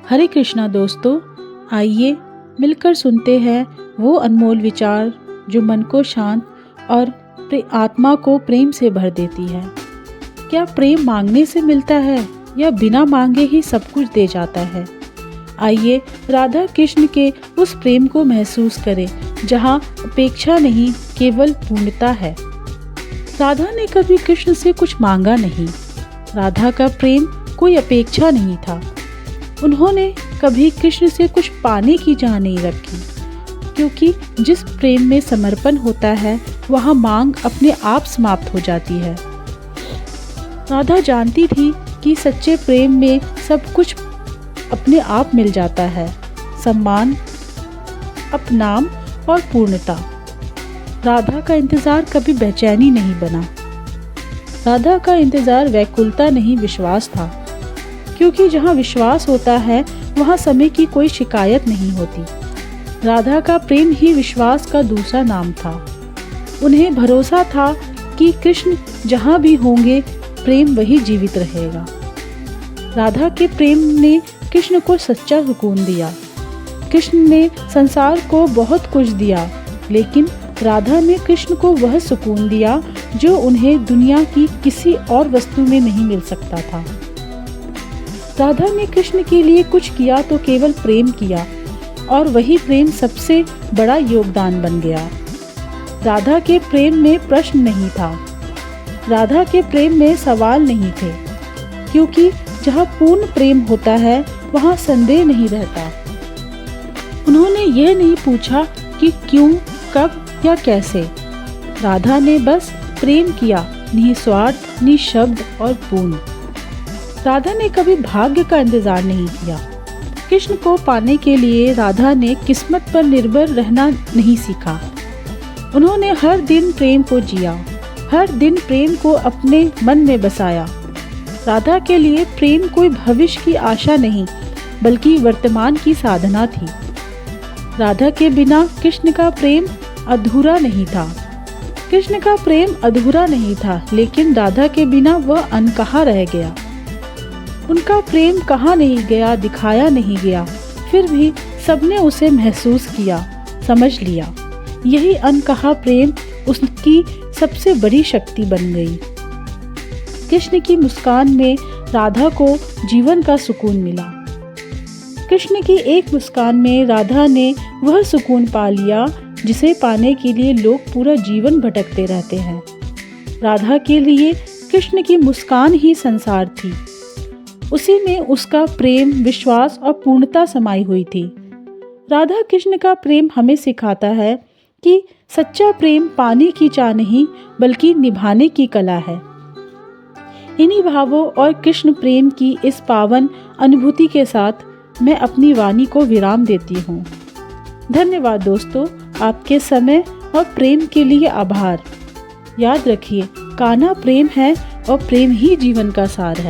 हरे कृष्णा दोस्तों, आइए मिलकर सुनते हैं वो अनमोल विचार जो मन को शांत और आत्मा को प्रेम से भर देती है। क्या प्रेम मांगने से मिलता है या बिना मांगे ही सब कुछ दे जाता है? आइए राधा कृष्ण के उस प्रेम को महसूस करें जहाँ अपेक्षा नहीं, केवल पूर्णता है। राधा ने कभी कृष्ण से कुछ मांगा नहीं। राधा का प्रेम कोई अपेक्षा नहीं था। उन्होंने कभी कृष्ण से कुछ पाने की चाह नहीं रखी, क्योंकि जिस प्रेम में समर्पण होता है वहाँ मांग अपने आप समाप्त हो जाती है। राधा जानती थी कि सच्चे प्रेम में सब कुछ अपने आप मिल जाता है, सम्मान, अपनाम और पूर्णता। राधा का इंतज़ार कभी बेचैनी नहीं बना। राधा का इंतज़ार व्याकुलता नहीं, विश्वास था, क्योंकि जहाँ विश्वास होता है वहाँ समय की कोई शिकायत नहीं होती। राधा का प्रेम ही विश्वास का दूसरा नाम था। उन्हें भरोसा था कि कृष्ण जहाँ भी होंगे प्रेम वही जीवित रहेगा। राधा के प्रेम ने कृष्ण को सच्चा सुकून दिया। कृष्ण ने संसार को बहुत कुछ दिया, लेकिन राधा ने कृष्ण को वह सुकून दिया जो उन्हें दुनिया की किसी और वस्तु में नहीं मिल सकता था। राधा ने कृष्ण के लिए कुछ किया तो केवल प्रेम किया, और वही प्रेम सबसे बड़ा योगदान बन गया। राधा के प्रेम में प्रश्न नहीं था। राधा के प्रेम में सवाल नहीं थे, क्योंकि जहाँ पूर्ण प्रेम होता है वहाँ संदेह नहीं रहता। उन्होंने यह नहीं पूछा कि क्यों, कब या कैसे। राधा ने बस प्रेम किया, निस्वार्थ, निशब्द और पूर्ण। राधा ने कभी भाग्य का इंतजार नहीं किया। कृष्ण को पाने के लिए राधा ने किस्मत पर निर्भर रहना नहीं सीखा। उन्होंने हर दिन प्रेम को जिया, हर दिन प्रेम को अपने मन में बसाया। राधा के लिए प्रेम कोई भविष्य की आशा नहीं, बल्कि वर्तमान की साधना थी। राधा के बिना कृष्ण का प्रेम अधूरा नहीं था। कृष्ण का प्रेम अधूरा नहीं था, लेकिन राधा के बिना वह अनकहा रह गया। उनका प्रेम कहाँ नहीं गया, दिखाया नहीं गया, फिर भी सबने उसे महसूस किया, समझ लिया। यही अनकहा प्रेम उसकी सबसे बड़ी शक्ति बन गई। कृष्ण की मुस्कान में राधा को जीवन का सुकून मिला। कृष्ण की एक मुस्कान में राधा ने वह सुकून पा लिया जिसे पाने के लिए लोग पूरा जीवन भटकते रहते हैं। राधा के लिए कृष्ण की मुस्कान ही संसार थी। उसी में उसका प्रेम, विश्वास और पूर्णता समाई हुई थी। राधा कृष्ण का प्रेम हमें सिखाता है कि सच्चा प्रेम पाने की चाह नहीं, बल्कि निभाने की कला है। इन्हीं भावों और कृष्ण प्रेम की इस पावन अनुभूति के साथ मैं अपनी वाणी को विराम देती हूँ। धन्यवाद दोस्तों, आपके समय और प्रेम के लिए आभार। याद रखिए, कान्हा प्रेम है और प्रेम ही जीवन का सार है।